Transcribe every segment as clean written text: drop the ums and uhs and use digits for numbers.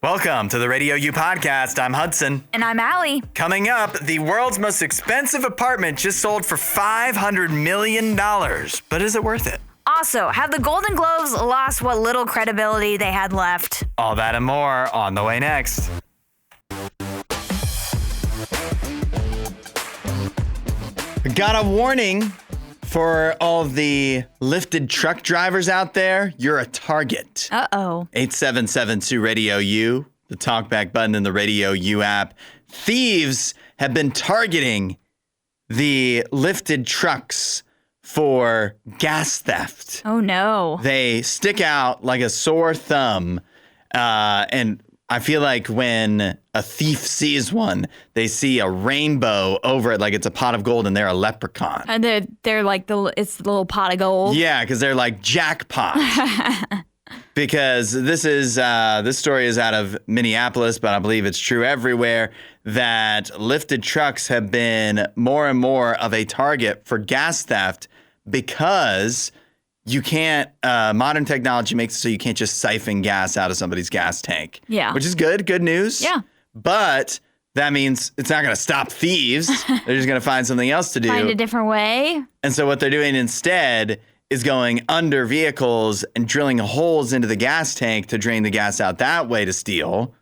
Welcome to the RadioU Podcast. I'm Hudson. And I'm Allie. Coming up, the world's most expensive apartment just sold for $500 million. But is it worth it? Also, have the Golden Globes lost what little credibility they had left? All that and more on the way next. Got a warning for all the lifted truck drivers out there. You're a target. Uh-oh. 8772-RADIO-U, the talkback button in the RadioU app. Thieves have been targeting the lifted trucks for gas theft. Oh, no. They stick out like a sore thumb. And I feel like when a thief sees one, they see a rainbow over it like it's a pot of gold and they're a leprechaun. And they're like, it's the little pot of gold. Yeah, because they're like jackpot. Because this story is out of Minneapolis, but I believe it's true everywhere, that lifted trucks have been more and more of a target for gas theft because you can't, modern technology makes it so you can't just siphon gas out of somebody's gas tank. Yeah. Which is good news. Yeah. But that means it's not going to stop thieves. They're just going to find something else to do. Find a different way. And so what they're doing instead is going under vehicles and drilling holes into the gas tank to drain the gas out that way to steal.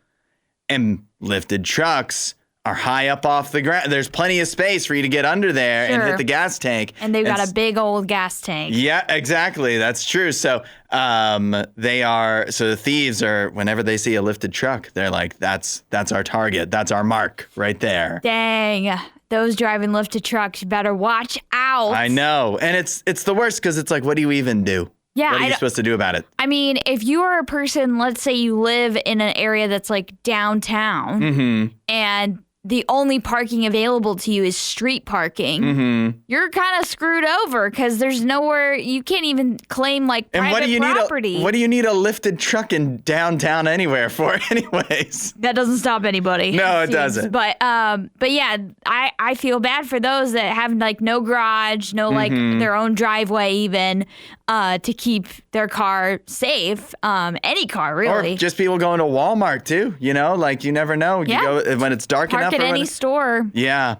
And lifted trucks are high up off the ground. There's plenty of space for you to get under there and hit the gas tank. And they've got a big old gas tank. Yeah, exactly. That's true. So the thieves are, whenever they see a lifted truck, they're like, that's our target. That's our mark right there. Dang. Those driving lifted trucks, you better watch out. I know. And it's the worst because it's like, what do you even do? Yeah, what are you supposed to do about it? I mean, if you are a person, let's say you live in an area that's like downtown, and the only parking available to you is street parking, you're kind of screwed over because there's nowhere, you can't even claim like private property. What do you need a lifted truck in downtown anywhere for anyways? That doesn't stop anybody. No, it doesn't. But yeah, I feel bad for those that have like no garage, no like their own driveway even, to keep their car safe. Any car really. Or just people going to Walmart too, like you never know. You go when it's dark enough. At any store. Yeah.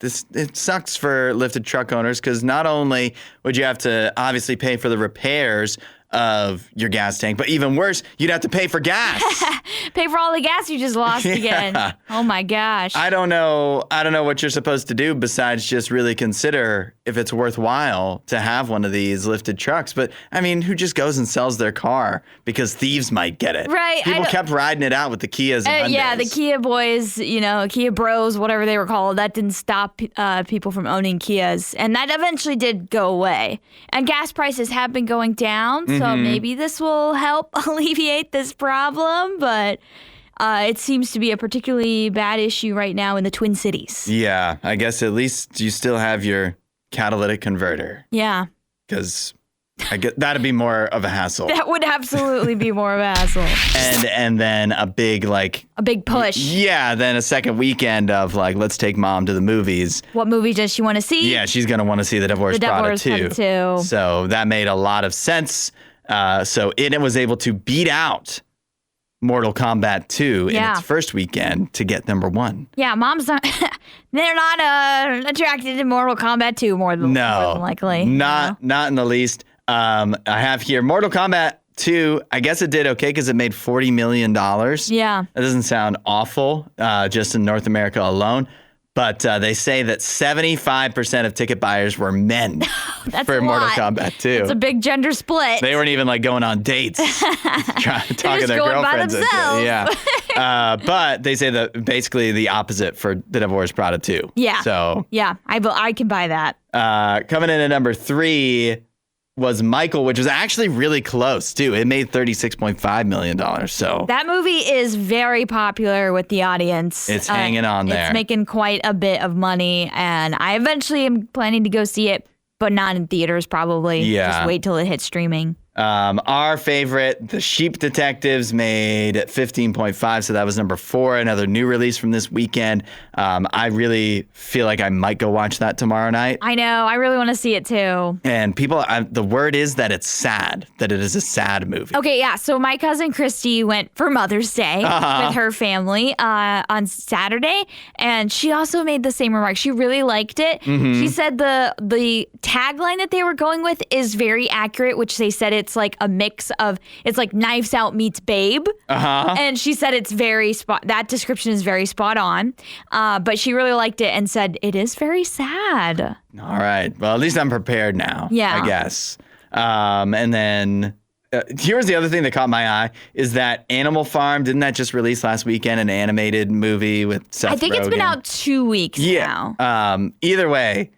It sucks for lifted truck owners because not only would you have to obviously pay for the repairs of your gas tank, but even worse, you'd have to pay for gas. Pay for all the gas you just lost again. Oh my gosh. I don't know what you're supposed to do besides just really consider if it's worthwhile to have one of these lifted trucks. But I mean, who just goes and sells their car because thieves might get it? Right. People kept riding it out with the Kias and Hyundais. Yeah, the Kia boys, Kia bros, whatever they were called, that didn't stop people from owning Kias. And that eventually did go away. And gas prices have been going down, so maybe this will help alleviate this problem. But it seems to be a particularly bad issue right now in the Twin Cities. Yeah, I guess at least you still have your catalytic converter. Yeah. Because that'd be more of a hassle. That would absolutely be more of a hassle. And then a big push. Yeah, then a second weekend of let's take mom to the movies. What movie does she want to see? Yeah, she's going to want to see The Divorce Prada 2. So that made a lot of sense. So it was able to beat out Mortal Kombat 2 in its first weekend to get number 1. Yeah, moms not, they're not attracted to Mortal Kombat 2 more than likely. Not in the least. I have here Mortal Kombat 2. I guess it did okay because it made $40 million. Yeah. That doesn't sound awful just in North America alone. But they say that 75% of ticket buyers were men for Mortal Kombat 2. It's a big gender split. They weren't even going on dates, talking to their girlfriends. By but they say that basically the opposite for The Divorce Prada 2. Yeah. So yeah, I can buy that. Coming in at number 3 was Michael, which was actually really close too. It made $36.5 million. So that movie is very popular with the audience. It's hanging on there. It's making quite a bit of money, and I eventually am planning to go see it, but not in theaters probably. Yeah. Just wait till it hits streaming. Our favorite, The Sheep Detectives, made 15.5, so that was number 4, another new release from this weekend. I really feel like I might go watch that tomorrow night. I know. I really want to see it too. And people, the word is that it's sad, that it is a sad movie. Okay, yeah. So my cousin Christy went for Mother's Day with her family on Saturday, and she also made the same remark. She really liked it. She said the tagline that they were going with is very accurate, which they said it's like a mix of, it's like Knives Out meets Babe. And she said it's that description is very spot on. But she really liked it and said it is very sad. All right. Well, at least I'm prepared now. Yeah. I guess. And then here's the other thing that caught my eye is that Animal Farm, didn't that just release last weekend, an animated movie with Seth Rogen? I think it's been out 2 weeks now. Either way,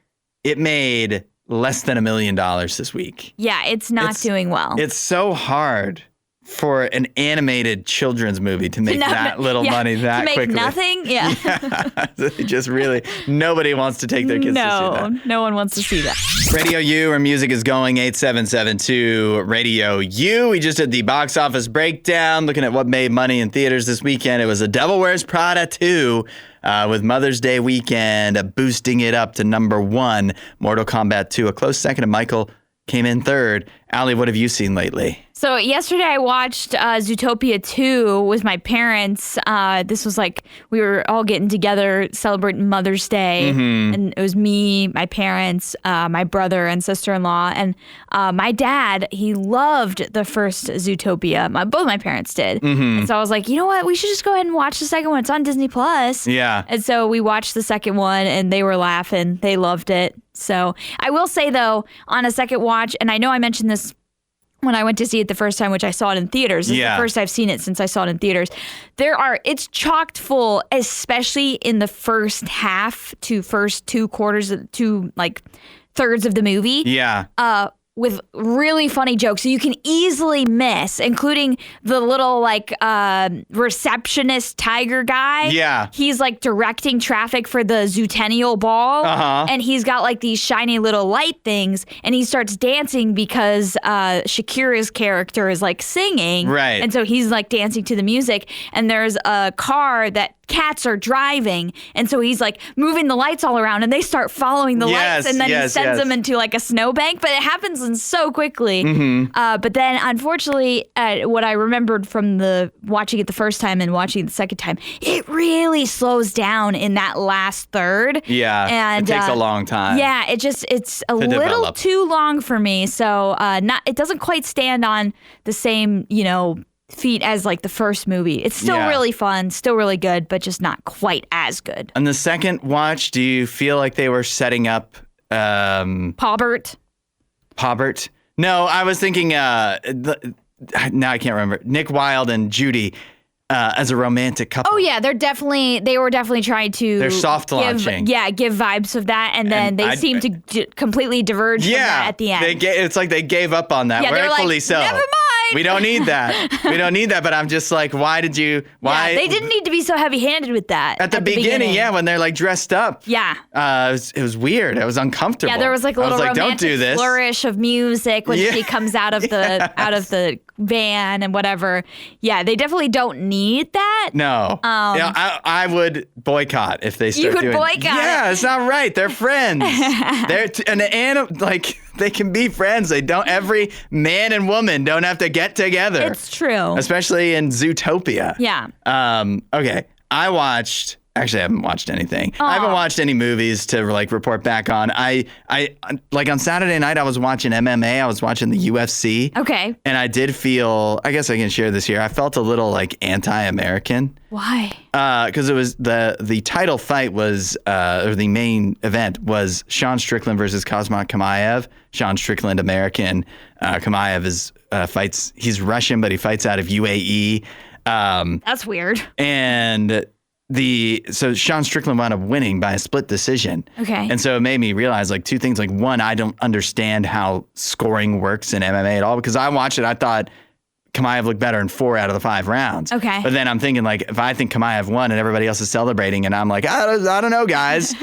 it made less than $1 million this week. Yeah, it's not doing well. It's so hard for an animated children's movie to make that little money that quickly. To make nothing? Yeah. Just really, nobody wants to take their kids to see that. No one wants to see that. Radio U, where music is going, 8772 Radio U. We just did the box office breakdown, looking at what made money in theaters this weekend. It was A Devil Wears Prada 2. With Mother's Day weekend boosting it up to number 1. Mortal Kombat 2, a close second, and Michael came in third. Allie, what have you seen lately? So yesterday I watched Zootopia 2 with my parents. This was like we were all getting together celebrating Mother's Day. And it was me, my parents, my brother and sister-in-law. And my dad, he loved the first Zootopia. Both my parents did. And so I was like, you know what? We should just go ahead and watch the second one. It's on Disney Plus. Yeah. And so we watched the second one and they were laughing. They loved it. So I will say, though, on a second watch, and I know I mentioned this when I went to see it the first time, which I saw it in theaters. This is the first I've seen it since I saw it in theaters. It's chocked full, especially in the first half to first 2 quarters, thirds of the movie. Yeah. With really funny jokes so you can easily miss, including the little receptionist tiger guy. Yeah. He's like directing traffic for the Zootennial Ball. And he's got like these shiny little light things and he starts dancing because Shakira's character is like singing. Right. And so he's like dancing to the music and there's a car that cats are driving and so he's like moving the lights all around and they start following the lights and then he sends them into like a snowbank, but it happens so quickly. But then unfortunately what I remembered from the watching it the first time and watching it the second time, it really slows down in that last third. Yeah. And it takes a long time. Yeah, it's a little too long for me. So it doesn't quite stand on the same, feet as like the first movie. It's still really fun, still really good, but just not quite as good. On the second watch, do you feel like they were setting up Paubert? No, I was thinking now I can't remember. Nick Wilde and Judy as a romantic couple. Oh yeah, they were definitely trying to. They're soft launching. Give vibes of that, and then they seem to completely diverge from that at the end. It's like they gave up on that. Yeah, rightfully like, so. Never mind. We don't need that. But I'm just like, why did you? Why? Yeah, they didn't need to be so heavy-handed with that at the beginning. Yeah, when they're like dressed up. Yeah. It was weird. It was uncomfortable. Yeah, there was like a little romantic flourish of music when she comes out of the van and whatever. Yeah, they definitely don't need that. No. I would boycott if they start doing. You would boycott. Yeah, it's not right. They're friends. They can be friends. They don't. Every man and woman don't have to get together. It's true. Especially in Zootopia. Yeah. Okay. Actually, I haven't watched anything. I haven't watched any movies to like report back on. I like on Saturday night I was watching MMA. I was watching the UFC. Okay. And I did feel, I guess I can share this here. I felt a little like anti-American. Why? Because it was the title fight was or the main event was Sean Strickland versus Khamzat Chimaev. Sean Strickland, American. Chimaev is fights. He's Russian, but he fights out of UAE. That's weird. And so Sean Strickland wound up winning by a split decision. Okay. And so it made me realize like 2 things. Like one, I don't understand how scoring works in MMA at all because I watched it. I thought Chimaev looked better in 4 out of the 5 rounds. Okay. But then I'm thinking like if I think Chimaev won and everybody else is celebrating and I'm like, I don't know, guys.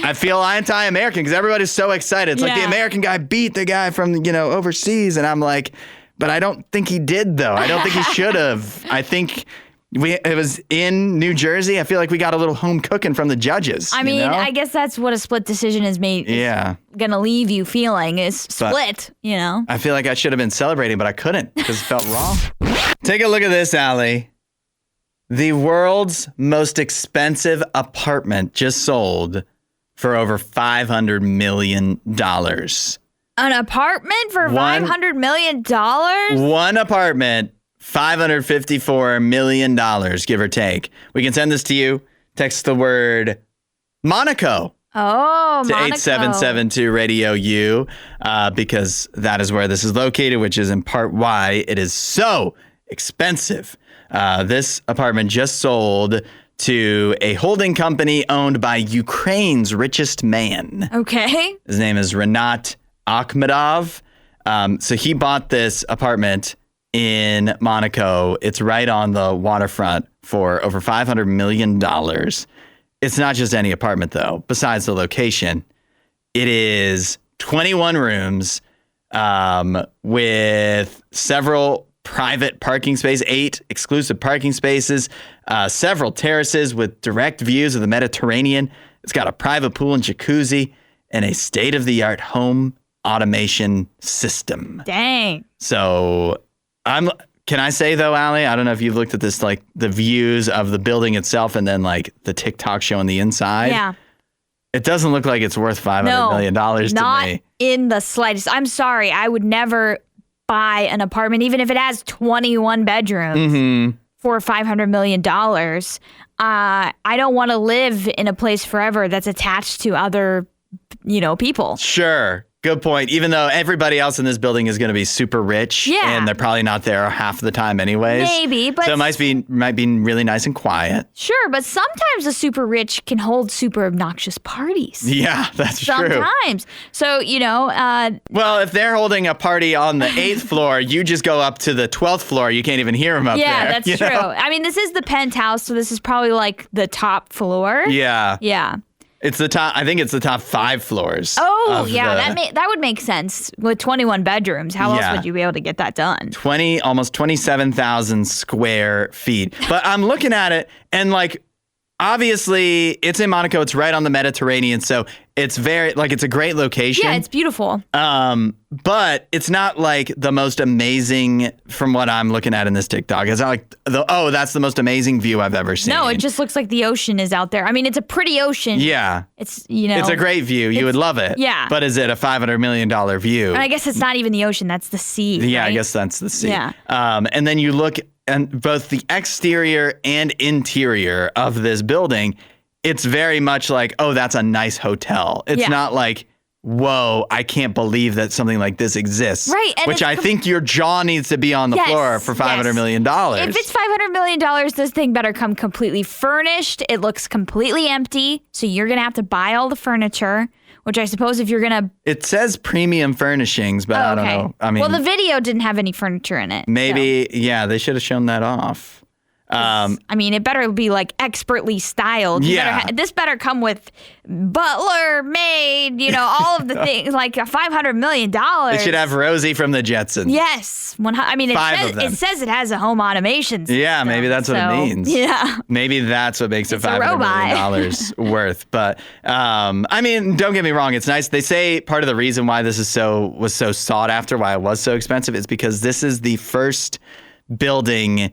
I feel anti-American because everybody's so excited. It's like the American guy beat the guy from, overseas. And I'm like, But I don't think he did, though. I don't think he should have. I think it was in New Jersey. I feel like we got a little home cooking from the judges. I mean, I guess that's what a split decision is made. Yeah. Going to leave you feeling is split, I feel like I should have been celebrating, but I couldn't because it felt wrong. Take a look at this, Allie. The world's most expensive apartment just sold for over $500 million. An apartment for $500 million? One apartment, $554 million, give or take. We can send this to you. Text the word Monaco. Oh, to 8772 Radio U, because that is where this is located, which is in part why it is so expensive. This apartment just sold to a holding company owned by Ukraine's richest man. Okay. His name is Renat Akhmedov. So he bought this apartment in Monaco. It's right on the waterfront for over $500 million. It's not just any apartment, though, besides the location. It is 21 rooms with several private parking spaces, 8 exclusive parking spaces, several terraces with direct views of the Mediterranean. It's got a private pool and jacuzzi and a state-of-the-art home automation system. Dang. So can I say, though, Allie, I don't know if you've looked at this, like the views of the building itself and then like the TikTok showing the inside. Yeah. It doesn't look like it's worth $500 million to me. Not in the slightest. I'm sorry. I would never buy an apartment, even if it has 21 bedrooms, for $500 million. I don't want to live in a place forever that's attached to other, people. Sure. Good point. Even though everybody else in this building is going to be super rich, and they're probably not there half the time anyways. Maybe, but so it might be really nice and quiet. Sure, but sometimes the super rich can hold super obnoxious parties. Yeah, that's true. Sometimes. So, well, if they're holding a party on the 8th floor, you just go up to the 12th floor. You can't even hear them up there. Yeah, that's true. I mean, this is the penthouse, so this is probably like the top floor. Yeah. Yeah. It's the top. I think it's the top 5 floors. Oh, yeah, that would make sense with 21 bedrooms. How else would you be able to get that done? Almost 27,000 square feet. But I'm looking at it, and like, obviously, it's in Monaco. It's right on the Mediterranean, so it's it's a great location. Yeah, it's beautiful. But it's not like the most amazing from what I'm looking at in this TikTok. It's not like that's the most amazing view I've ever seen. No, it just looks like the ocean is out there. I mean, it's a pretty ocean. Yeah. It's, It's a great view. You would love it. Yeah. But is it a $500 million view? And I guess it's not even the ocean. That's the sea. Yeah, right? I guess that's the sea. Yeah. And then you look at both the exterior and interior of this building. It's very much like, oh, that's a nice hotel. It's not like, whoa, I can't believe that something like this exists. Right. And which I think your jaw needs to be on the floor for $500 million. If it's $500 million, this thing better come completely furnished. It looks completely empty. So you're going to have to buy all the furniture, which I suppose if you're going to... It says premium furnishings, but I don't know. I mean, well, the video didn't have any furniture in it. Maybe, they should have shown that off. I mean, it better be like expertly styled. This better come with butler, maid, all of the things, like $500 million. It should have Rosie from the Jetsons. Yes. I mean, it says it has a home automation system. Yeah, maybe that's what it means. Yeah. Maybe that's what makes it $500 million worth. But, I mean, don't get me wrong. It's nice. They say part of the reason why this was so sought after, why it was so expensive, is because this is the first building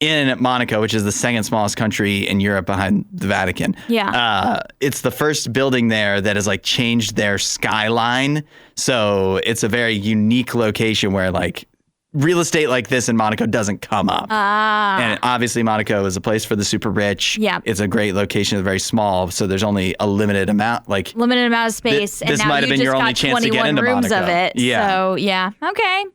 in Monaco, which is the second smallest country in Europe behind the Vatican. Yeah. It's the first building there that has like changed their skyline. So it's a very unique location where like real estate like this in Monaco doesn't come up. And obviously Monaco is a place for the super rich. Yeah. It's a great location. It's very small. So there's only a limited amount of space. And this now might have been your only chance to get into rooms Monaco. Of it. Yeah. So yeah. Okay.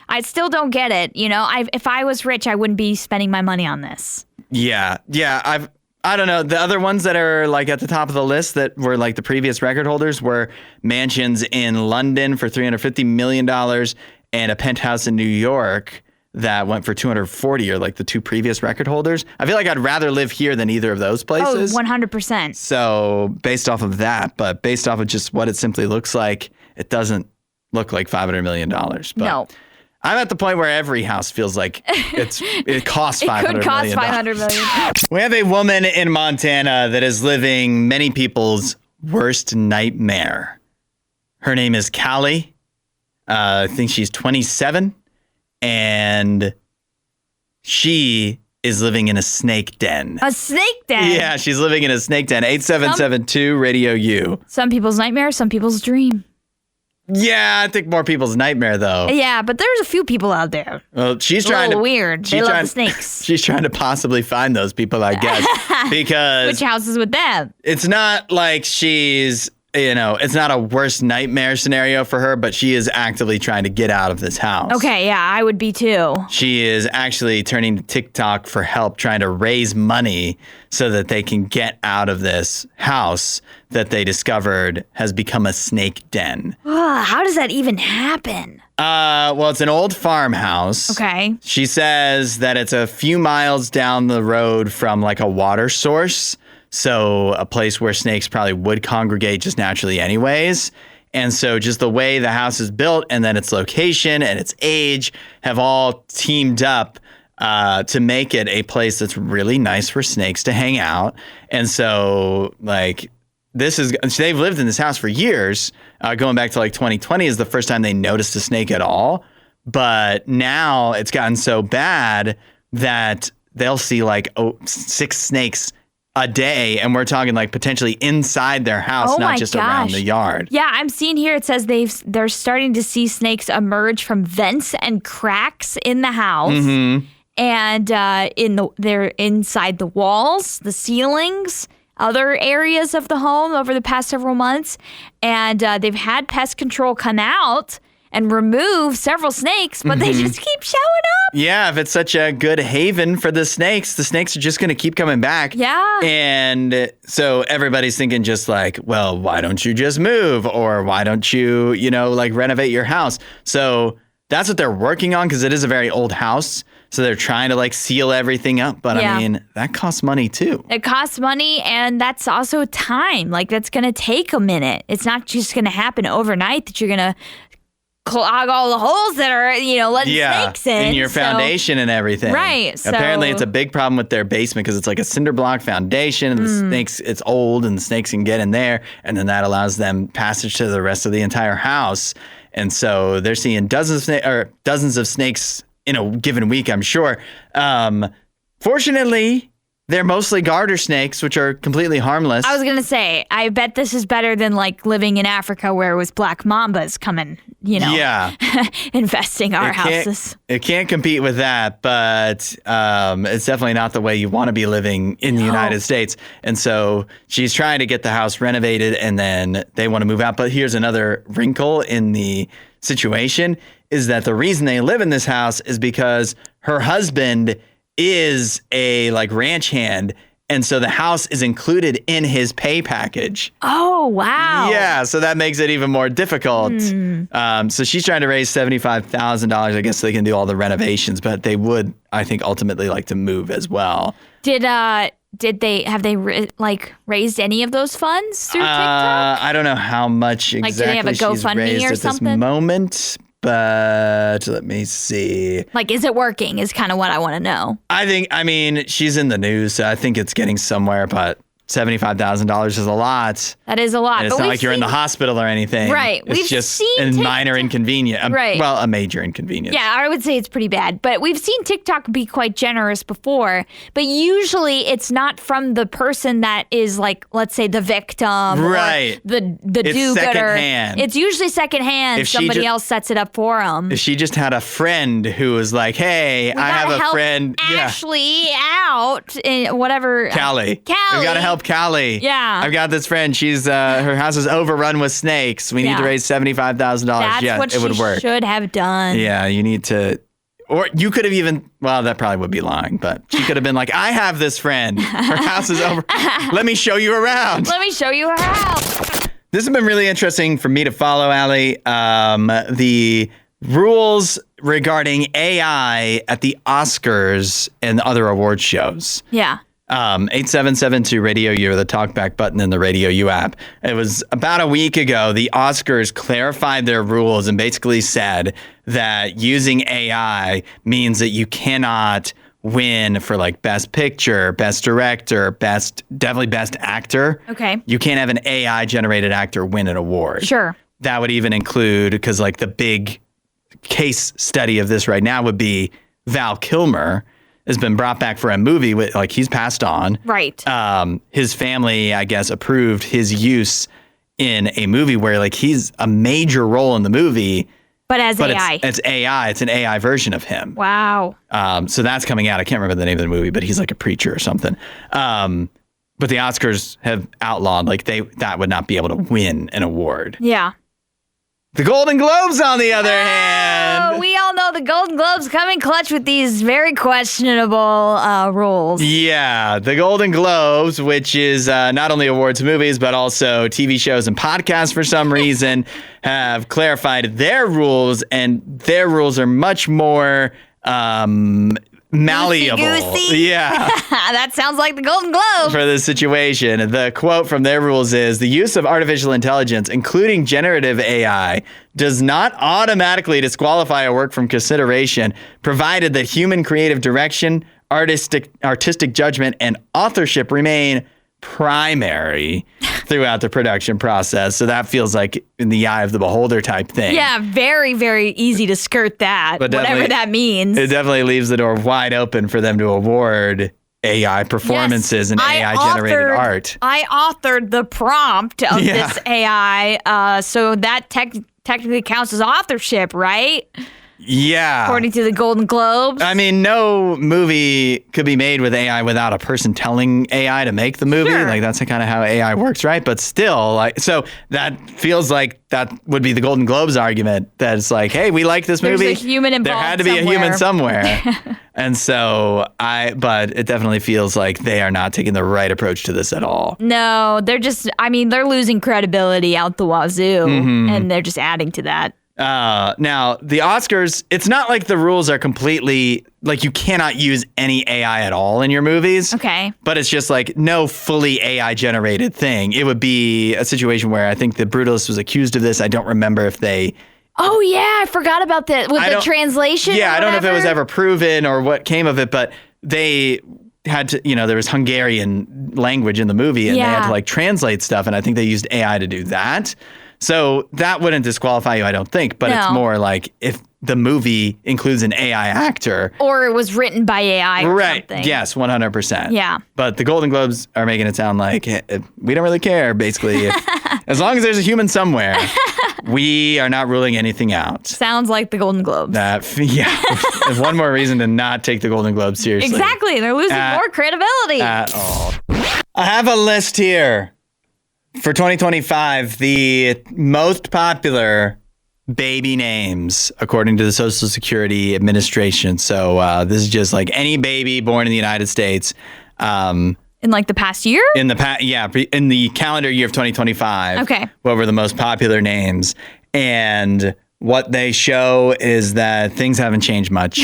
I still don't get it. If I was rich, I wouldn't be spending my money on this. Yeah. Yeah. I don't know. The other ones that are like at the top of the list that were like the previous record holders were mansions in London for $350 million and a penthouse in New York that went for $240, or like the 2 previous record holders. I feel like I'd rather live here than either of those places. Oh, 100%. So based off of that, but based off of just what it simply looks like, it doesn't look like $500 million. But no. I'm at the point where every house feels like it costs $500 million. It could cost $500 million. We have a woman in Montana that is living many people's worst nightmare. Her name is Callie. I think she's 27, and she is living in a snake den. A snake den? Yeah, she's living in a snake den. 8772 Radio U. Some people's nightmare, some people's dream. Yeah, I think more people's nightmare, though. Yeah, but there's a few people out there. Well, she's trying to... weird. They love the snakes. She's trying to possibly find those people, I guess, because... Which house is with them? It's not like she's... it's not a worst nightmare scenario for her, but she is actively trying to get out of this house. Okay, yeah, I would be too. She is actually turning to TikTok for help, trying to raise money so that they can get out of this house that they discovered has become a snake den. How does that even happen? Well, it's an old farmhouse. Okay. She says that it's a few miles down the road from like a water source. So a place where snakes probably would congregate just naturally anyways. And so just the way the house is built and then its location and its age have all teamed up to make it a place that's really nice for snakes to hang out. And so like they've lived in this house for years, going back to like 2020 is the first time they noticed a snake at all. But now it's gotten so bad that they'll see like 6 snakes a day, and we're talking like potentially inside their house, not just around the yard. Yeah, I'm seeing here it says they're starting to see snakes emerge from vents and cracks in the house, and they're inside the walls, the ceilings, other areas of the home over the past several months, and they've had pest control come out and remove several snakes, but they just keep showing up. Yeah, if it's such a good haven for the snakes are just going to keep coming back. Yeah. And so everybody's thinking just like, well, why don't you just move? Or why don't you, like renovate your house? So that's what they're working on because it is a very old house. So they're trying to like seal everything up. But I mean, that costs money too. It costs money, and that's also time. Like that's going to take a minute. It's not just going to happen overnight that you're going to clog all the holes that are, letting snakes in your foundation and everything. Right. So apparently, it's a big problem with their basement because it's like a cinder block foundation, and the snakes, it's old, and the snakes can get in there, and then that allows them passage to the rest of the entire house. And so they're seeing dozens of snakes in a given week, I'm sure. Fortunately, they're mostly garter snakes, which are completely harmless. I was going to say, I bet this is better than like living in Africa where it was black mambas coming, infesting our houses. It can't compete with that, but it's definitely not the way you want to be living in the United States. And so she's trying to get the house renovated, and then they want to move out. But here's another wrinkle in the situation is that the reason they live in this house is because her husband is a like ranch hand, and so the house is included in his pay package. Oh, wow. Yeah, so that makes it even more difficult. So she's trying to raise $75,000, I guess, so they can do all the renovations, but they would, I think, ultimately like to move as well. Have they raised any of those funds through TikTok? I don't know how much exactly do they have a she's GoFundMe raised or at something? this moment. But let me see. Like, is it working is kind of what I want to know. I mean, she's in the news, so I think it's getting somewhere, but $75,000 is a lot. That is a lot. And it's not like you're in the hospital or anything. Right. It's just a minor inconvenience. Right. Well, a major inconvenience. Yeah, I would say it's pretty bad. But we've seen TikTok be quite generous before. But usually it's not from the person that is like, let's say, the victim. Right. Or the do-gooder. Secondhand. It's usually secondhand. Somebody else sets it up for them. If she just had a friend who was like, hey, I have a friend. Ashley out in whatever. Callie. We've got to help Callie. Yeah. I've got this friend. She's her house is overrun with snakes. We need to raise $75,000. That's what it would work. Should have done. Yeah, you need to. Or you could have even, well, that probably would be lying, but she could have been like, I have this friend. Her house is over. Let me show you around. Let me show you her house. This has been really interesting for me to follow, Allie. The rules regarding AI at the Oscars and other award shows. Yeah. 877-2-RADIO-U or the talkback button in the RadioU app. It was about a week ago, the Oscars clarified their rules and basically said that using AI means that you cannot win for like best picture, best director, definitely best actor. Okay. You can't have an AI generated actor win an award. Sure. That would even include, because like the big case study of this right now would be Val Kilmer has been brought back for a movie with, like, he's passed on. Right. His family, I guess, approved his use in a movie where like he's a major role in the movie. But AI. It's AI. It's an AI version of him. Wow. So that's coming out. I can't remember the name of the movie, but he's like a preacher or something. But the Oscars have outlawed, like that would not be able to win an award. Yeah. The Golden Globes, on the other hand. We all know the Golden Globes come in clutch with these very questionable rules. Yeah, the Golden Globes, which is not only awards movies, but also TV shows and podcasts for some reason, have clarified their rules, and their rules are much more malleable. Goosey. Yeah. That sounds like the Golden Globe. For this situation. The quote from their rules is, the use of artificial intelligence, including generative AI, does not automatically disqualify a work from consideration, provided that human creative direction, artistic judgment, and authorship remain primary throughout the production process. So that feels like in the eye of the beholder type thing. Yeah, very, very easy to skirt that, whatever that means. It definitely leaves the door wide open for them to award AI performances and AI-generated art. I authored the prompt of this AI, so that technically counts as authorship, right? Yeah. According to the Golden Globes. I mean, no movie could be made with AI without a person telling AI to make the movie. Sure. Like, that's kind of how AI works, right? But still, like, so that feels like that would be the Golden Globes argument. That it's like, hey, we like this movie. There's a human involved. There had to be a human somewhere. And so but it definitely feels like they are not taking the right approach to this at all. No, they're losing credibility out the wazoo, and they're just adding to that. Now, the Oscars, it's not like the rules are completely, like, you cannot use any AI at all in your movies. Okay. But it's just like no fully AI-generated thing. It would be a situation where I think the Brutalist was accused of this. I don't remember if they... Oh, yeah, I forgot about that. With the translation Yeah, or I don't know if it was whatever. ever proven or what came of it, but they had to, there was Hungarian language in the movie, and they had to, like, translate stuff, and I think they used AI to do that. So that wouldn't disqualify you, I don't think, but it's more like if the movie includes an AI actor. Or it was written by AI or something. Yes, 100%. Yeah. But the Golden Globes are making it sound like we don't really care, basically. As long as there's a human somewhere, we are not ruling anything out. Sounds like the Golden Globes. There's one more reason to not take the Golden Globes seriously. Exactly. They're losing more credibility. At all. I have a list here. For 2025, the most popular baby names, according to the Social Security Administration. So this is just like any baby born in the United States. In like the past year? In the calendar year of 2025. Okay. What were the most popular names? And what they show is that things haven't changed much.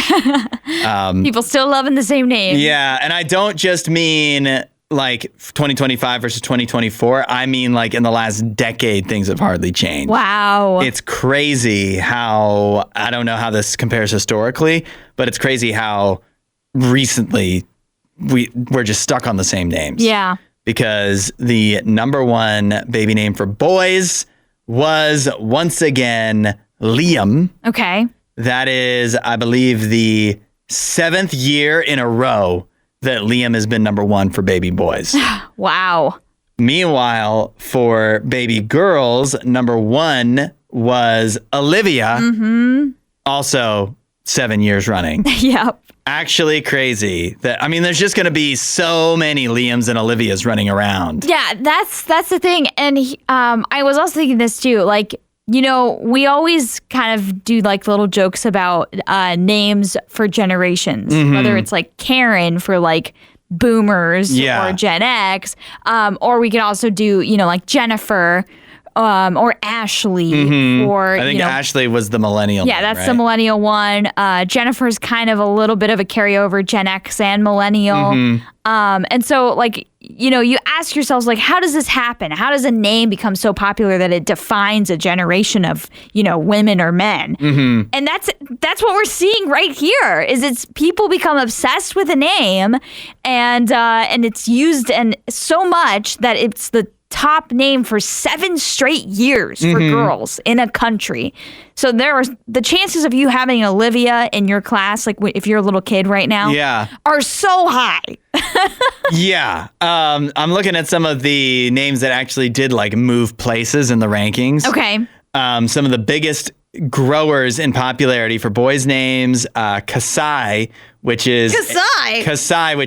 People still loving the same name. Yeah, and I don't just mean... like 2025 versus 2024, I mean like in the last decade, things have hardly changed. Wow. It's crazy how, I don't know how this compares historically, but it's crazy how recently we're just stuck on the same names. Yeah. Because the number one baby name for boys was once again Liam. Okay. That is, I believe, the 7th year in a row that Liam has been number one for baby boys. Wow. Meanwhile, for baby girls, number one was Olivia. Also 7 years running. Yep. Actually crazy. There's just going to be so many Liams and Olivias running around. Yeah, that's the thing. And I was also thinking this too. Like, we always kind of do like little jokes about names for generations, whether it's like Karen for like boomers or Gen X, or we could also do, like Jennifer or Ashley, or I think Ashley was the millennial. Yeah, name, that's right? the millennial one. Jennifer's kind of a little bit of a carryover, Gen X and millennial. And so, like, you ask yourselves, like, how does this happen? How does a name become so popular that it defines a generation of, women or men? And that's what we're seeing right here. Is it's people become obsessed with a name, and it's used and so much that it's the top name for 7 straight years for girls in a country. So the chances of you having Olivia in your class, like if you're a little kid right now, are so high. Yeah. I'm looking at some of the names that actually did like move places in the rankings. Okay. Some of the biggest growers in popularity for boys' names, Kasai, which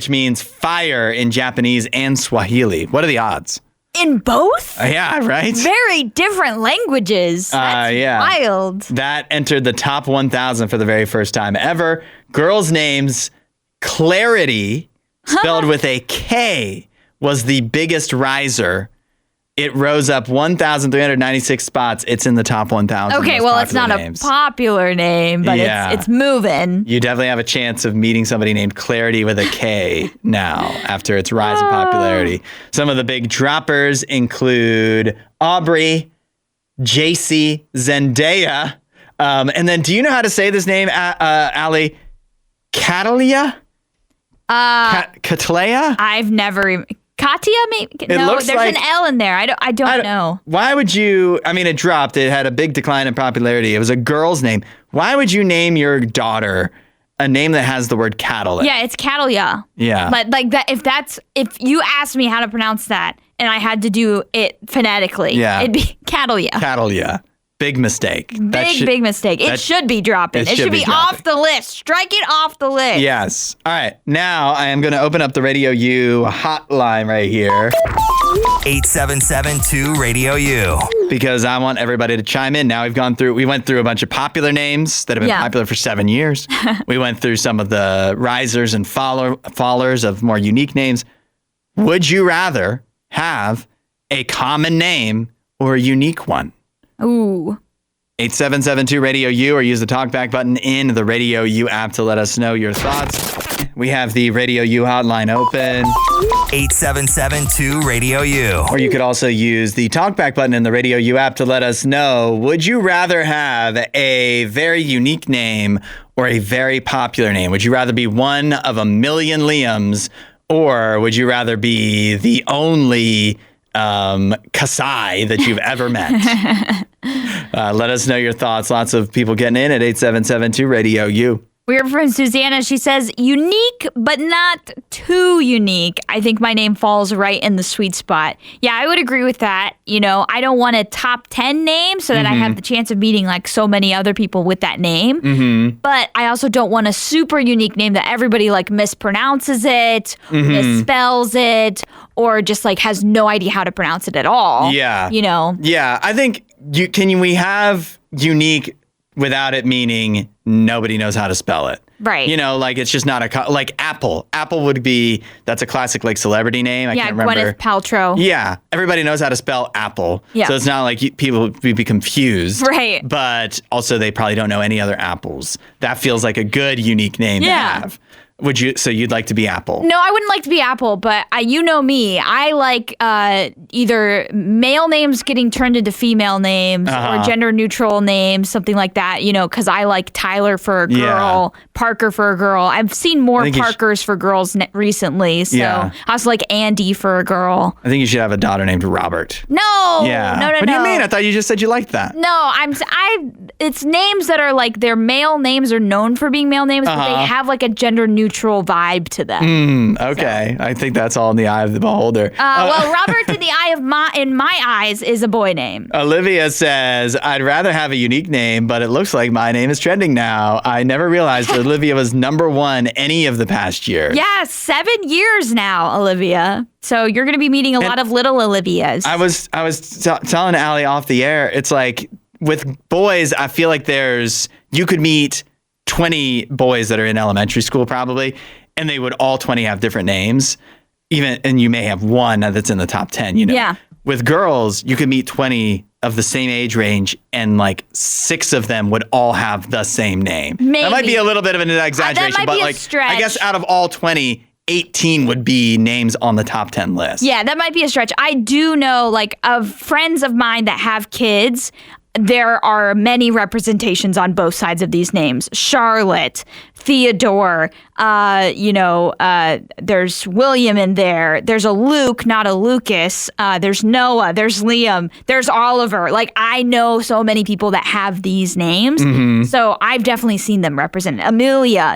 means fire in Japanese and Swahili. What are the odds? In both? Yeah, right? Very different languages. That's wild. That entered the top 1,000 for the very first time ever. Girls' names, Clarity, spelled with a K, was the biggest riser. It rose up 1,396 spots. It's in the top 1,000. Okay, well, it's not names. A popular name, but it's moving. You definitely have a chance of meeting somebody named Clarity with a K now after its rise in popularity. Some of the big droppers include Aubrey, JC, Zendaya. And then do you know how to say this name, Allie? Catalia? Catalea? I've never... Katia, maybe? No, there's an L in there. I don't know. Why would you? I mean, it dropped. It had a big decline in popularity. It was a girl's name. Why would you name your daughter a name that has the word cattle in it? Yeah, it's Catalia. Yeah. Like that. If you asked me how to pronounce that and I had to do it phonetically, it'd be Catalia. Catalia. Big mistake. Big mistake. It should be dropping. It should be off the list. Strike it off the list. Yes. All right. Now I am going to open up the RadioU hotline right here. 877-2-RADIO-U. Because I want everybody to chime in. Now we went through a bunch of popular names that have been popular for 7 years. We went through some of the risers and fallers of more unique names. Would you rather have a common name or a unique one? Ooh. 877-2-RADIO-U or use the talkback button in the RadioU app to let us know your thoughts. We have the RadioU hotline open. 877-2-RADIO-U. Or you could also use the talkback button in the RadioU app to let us know, would you rather have a very unique name or a very popular name? Would you rather be one of a million Liams, or would you rather be the only Kasai that you've ever met? Let us know your thoughts. Lots of people getting in at 877-2-RADIO-U. We heard from Susanna. She says, unique, but not too unique. I think my name falls right in the sweet spot. Yeah, I would agree with that. I don't want a top 10 name so that I have the chance of meeting like so many other people with that name. But I also don't want a super unique name that everybody like mispronounces it, misspells it, or just like has no idea how to pronounce it at all. Yeah. Yeah, I think we have unique without it meaning nobody knows how to spell it. Right. Like it's just not like Apple. Apple would be, that's a classic like celebrity name. I can't remember. Gwyneth Paltrow. Yeah. Everybody knows how to spell Apple. Yeah. So it's not like people would be confused. Right. But also they probably don't know any other apples. That feels like a good unique name to have. So you'd like to be Apple? No, I wouldn't like to be Apple, but you know me. I like either male names getting turned into female names or gender neutral names, something like that, because I like Tyler for a girl, Parker for a girl. I've seen more Parkers for girls recently, so I also like Andy for a girl. I think you should have a daughter named Robert. No. Yeah. No. What do you mean? I thought you just said you liked that. No, it's names that are like, their male names are known for being male names, but they have like a gender neutral vibe to them. Okay. So. I think that's all in the eye of the beholder. Well, Robert in my eyes is a boy name. Olivia says, I'd rather have a unique name, but it looks like my name is trending now. I never realized Olivia was number one any of the past year. Yeah, 7 years now, Olivia. So you're going to be meeting a lot of little Olivias. I was telling Allie off the air, it's like with boys, I feel like you could meet 20 boys that are in elementary school probably, and they would all 20 have different names, and you may have one that's in the top 10, Yeah. with girls, you could meet 20 of the same age range, and like 6 of them would all have the same name. Maybe. That might be a little bit of an exaggeration, might but be a like stretch. I guess out of all 20, 18 would be names on the top 10 list. Yeah, that might be a stretch. I do know, like, of friends of mine that have kids, there are many representations on both sides of these names. Charlotte, Theodore, there's William in there. There's a Luke, not a Lucas. There's Noah. There's Liam. There's Oliver. Like, I know so many people that have these names. Mm-hmm. So I've definitely seen them represented. Amelia,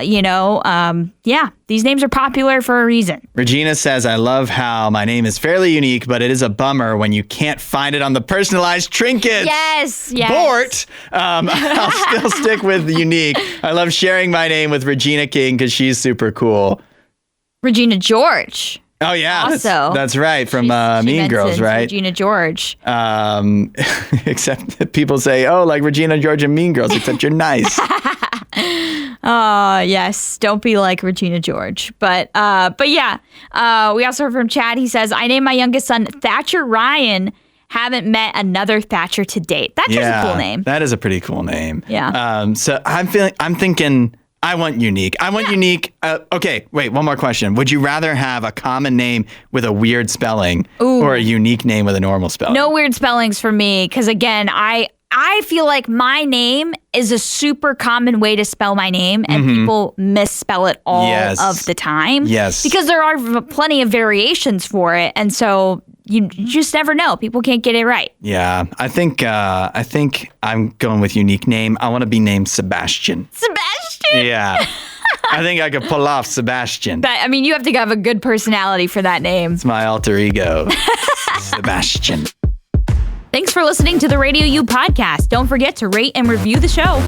these names are popular for a reason. Regina says, I love how my name is fairly unique, but it is a bummer when you can't find it on the personalized trinkets. Yes. Bort. I'll still stick with unique. I love sharing my name with Regina King because she's super cool. Regina George. Oh, yeah. Also, that's right. From she Mean Girls, mentions right? Regina George. Except that people say, oh, like Regina George and Mean Girls, except you're nice. Yes. Don't be like Regina George. But yeah. We also heard from Chad. He says, I named my youngest son Thatcher Ryan. Haven't met another Thatcher to date. Thatcher's a cool name. That is a pretty cool name. Yeah. So I'm thinking I want unique. Unique. Okay, wait, one more question. Would you rather have a common name with a weird spelling or a unique name with a normal spelling? No weird spellings for me, because again, I feel like my name is a super common way to spell my name, and people misspell it all of the time. Yes. Because there are plenty of variations for it, and so you just never know. People can't get it right. Yeah, I think I'm going with unique name. I want to be named Sebastian. Sebastian? Yeah. I think I could pull off Sebastian. You have to have a good personality for that name. It's my alter ego. Sebastian. Thanks for listening to the RadioU Podcast. Don't forget to rate and review the show.